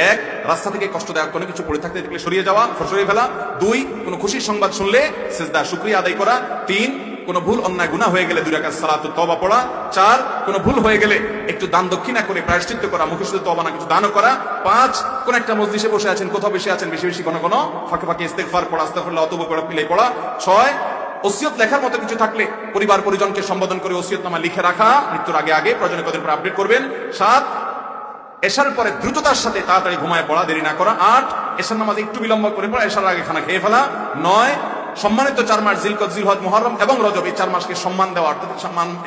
এক, রাস্তা থেকে কষ্টদায়ক কোনো কিছু পড়ে থাকতে দেখলে সরিয়ে যাওয়া, সরিয়ে ফেলা। দুই, কোনো খুশির সংবাদ শুনলে সিজদা শুকরিয়া আদায় করা। তিন, কোনো ভুল অন্যায় গুনাহ হয়ে গেলে 2 রাকাত সালাতুত তওবা পড়া। 4, কোনো ভুল হয়ে গেলে একটু দান দক্ষিণা করে প্রায়শ্চিত্ত করা, মুখে শুধু তওবা না কিছু দানও করা। 5, কোন একটা মজলিসে বসে আছেন, কোথাও বেশি আছেন, বেশি বেশি কোনো ফাঁকে ফাঁকে ইস্তেগফার পড়া, আস্তাগফিরুল্লাহ অতবা পড়া, পিলে পড়া। 6, ওসিয়ত লেখার মতো কিছু থাকলে পরিবার পরিজনকে সম্বোধন করে ওসিয়তনামা লিখে রাখা, মৃত্যুর আগে আগে, প্রয়োজনে কদিন পর আপডেট করবেন। 7, এশার পরে দ্রুততার সাথে তাড়াতাড়ি ঘুমায় পড়া, দেরি না করা। 8, এশার নামাজে একটু বিলম্ব করে পড়া, এশার আগে খানা খেয়ে ফেলা। 9, সম্মানিত 4 মাস জিলকদ, জিলহজ, মুহররম এবং রজব, এই 4 মাসকে সম্মান দেওয়া, অর্থাৎ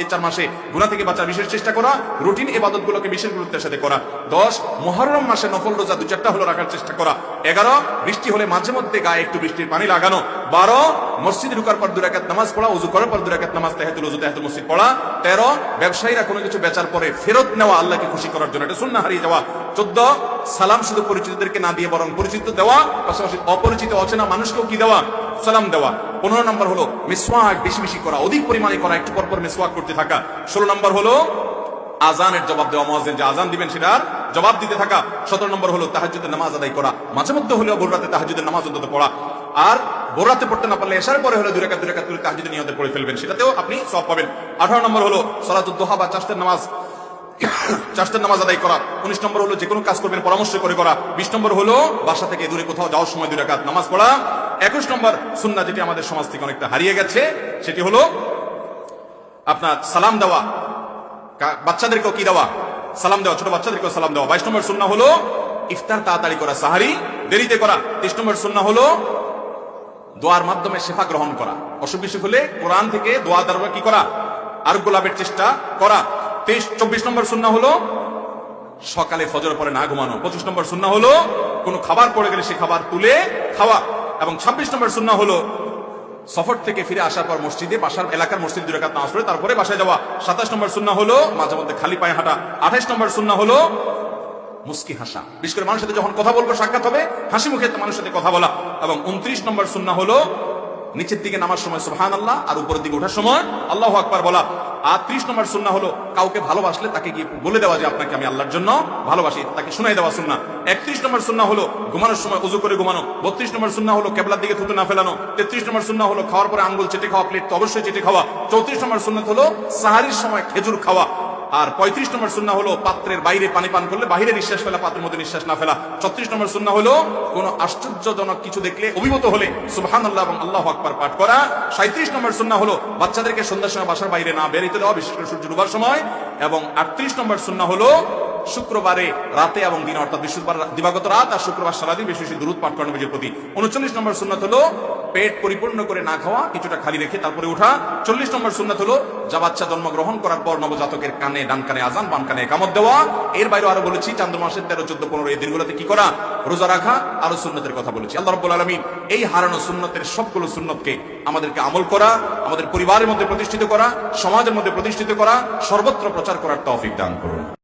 এই 4 মাসে গুনাহ থেকে বাঁচার বিশেষ চেষ্টা করা, রুটিন ইবাদতগুলোকে বিশেষ গুরুত্বের সাথে করা। 10, মুহররম মাসে নফল রোজা 2-4টা হলো রাখার চেষ্টা করা। 11, বৃষ্টি হলে মাঝে মধ্যে গায়ে একটু বৃষ্টির পানি লাগানো। 12, মসজিদে ঢোকার পর 2 রাকাত নামাজ পড়া, ওযু করার পর 2 রাকাত নামাজ, তাহিয়াতুল ওযু, তাহিয়াতুল মসজিদ পড়া। 13, ব্যবসায়ীরা কোনো কিছু বেচার পরে ফেরত নেওয়া, আল্লাহকে খুশি করার জন্য, এটা সুন্নাহ হারিয়ে যাওয়া। 14, সালাম শুধু পরিচিতদেরকে না দিয়ে বরং পরিচিত দেওয়া, পাশাপাশি অপরিচিত অচেনা মানুষকেও কি দেওয়া, সালাম দেওয়া। 15 নম্বর হলো মিসওয়াক বেশি বেশি করা, অধিক পরিমাণে করা, একটু পর পর মিসওয়াক করতে থাকা। 16 নম্বর হলো আজানের জবাব দেওয়া, মুয়াজ্জিন যে আজান দিবেন সেটার জবাব দিতে থাকা। 17 নম্বর হলো তাহাজ্জুদের নামাজ আদায় করা, মাঝে মধ্যে হলেও ভোর রাতে তাহাজ্জুদের নামাজ অন্তত পড়া। আর ভোর রাতে পড়তে না পারলে এশার পরে হলো 2 রাকাত করে তাহাজ্জুদের নিয়তে পড়ে ফেলবেন, সেটাতেও আপনি সওয়াব পাবেন। 18 নম্বর হলো সালাতুদ দুহা বা চাশতের নামাজ আদায় করা। 19 নম্বর হলো যে কোনো কাজ করবেন পরামর্শ করে করা। 20 নম্বর হলো বাসা থেকে দূরে কোথাও যাওয়ার সময় 2 রাকাত নামাজ পড়া। 21 নম্বর সুন্নাহ, যেটি আমাদের সমাজ থেকে অনেকটা হারিয়ে গেছে, সেটি হলো আপনার সালাম দেওয়া, বাচ্চাদেরকেও কি দেওয়া, সালাম দেওয়া, ছোট বাচ্চাদেরকেও সালাম দেওয়া। 22 নম্বর সুন্নাহ হলো ইফতার তাড়াতাড়ি করা, সাহারি দেরিতে করা। 23 নম্বর সুন্নাহ হলো দোয়ার মাধ্যমে শেফা গ্রহণ করা, অসুখ বিসুখ হলে কোরআন থেকে দোয়া দ্বারা কি করা, আরোগ্য লাভের চেষ্টা করা। 24 নম্বর সুন্নাহ হলো সকালে ফজর পরে না ঘুমানো। 25 নম্বর সুন্নাহ হলো কোনো খাবার পড়ে গেলে সে খাবার তুলে খাওয়া। এবং 26 নম্বর সুন্নাহ হলো সফর থেকে ফিরে আসার পর মসজিদে, বাসার এলাকার মসজিদ 2 রাকাত নামাজ পড়ে তারপরে বাসায় যাওয়া। 27 নম্বর সুন্নাহ হলো মাঝে মধ্যে খালি পায়ে হাঁটা। 28 নম্বর সুন্নাহ হলো মুস্কি হাসা, বিশেষ করে মানুষের সাথে যখন কথা বলবো, সাক্ষাৎ হবে, হাসি মুখে মানুষের সাথে কথা বলা। এবং 29 নম্বর সুন্নাহ হলো নিচের দিকে নামার সময় সুবহানাল্লাহ আর উপরের দিকে ওঠার সময় আল্লাহু আকবার বলা। আর 30 নম্বর সুন্নাহ হলো কাউকে ভালোবাসলে তাকে গিয়ে বলে দেওয়া যে আপনাকে আমি আল্লাহর জন্য ভালোবাসি, তাকে শুনাই দেওয়া সুন্নাহ। 31 নম্বর সুন্নাহ হলো ঘুমানোর সময় ওযু করে ঘুমানো। 32 নম্বর সুন্নাহ হলো কিবলার দিকে থুতু না ফেলানো। 33 নম্বর সুন্নাহ হলো খাওয়ার পরে আঙ্গুল চেটে খাওয়া, প্লেট তো অবশ্যই চেটে খাওয়া। 34 নম্বর সুন্নাহ হলো সাহারির সময় খেজুর খাওয়া। আর 35 নম্বর সুন্নাহ হলো পাত্রের বাইরে পানি পান করলে বাইরে নিঃশ্বাস ফেলা, পাত্রের মধ্যে নিঃশ্বাস না ফেলা। 36 নম্বর সুন্নাহ হলো কোনো আশ্চর্যজনক কিছু দেখলে, অভিভূত হলে সুবহানাল্লাহ এবং আল্লাহু আকবার পাঠ করা। 37 নম্বর সুন্নাহ হলো বাচ্চাদেরকে সন্ধ্যার সময় বাসার বাইরে না বের হতে দেওয়া, বিশেষ করে সূর্য ডুবার সময়। এবং 38 নম্বর সুন্নাহ হলো শুক্রবারে রাতে এবং দিনে, অর্থাৎ বৃহস্পতিবার দিবাগত রাত আর শুক্রবার সারাদিন বেশি বেশি দুরূদ পাঠ করা নবীর প্রতি। 39 নম্বর সুন্নাত হলো পেট পরিপূর্ণ করে না খাওয়া, কিছুটা খালি রেখে তারপরে ওঠা। 40 নম্বর সুন্নাত হলো যা বাচ্চা জন্মগ্রহণ করার পর নবজাতকের কানে, ডান কানে আজান, বাম কানে ইকামত দেওয়া। এর বাইরে আরো বলেছি চান্দ্র মাসের 13, 14, 15 এই দিনগুলোতে কি করা, রোজা রাখা, আরো সুন্নতের কথা বলেছি। আল্লাহ রাব্বুল আলামিন এই হারানো সুন্নতের সবগুলো সুন্নতকে আমাদেরকে আমল করা, আমাদের পরিবারের মধ্যে প্রতিষ্ঠিত করা, সমাজের মধ্যে প্রতিষ্ঠিত করা, সর্বত্র প্রচার করার তৌফিক দান করুন।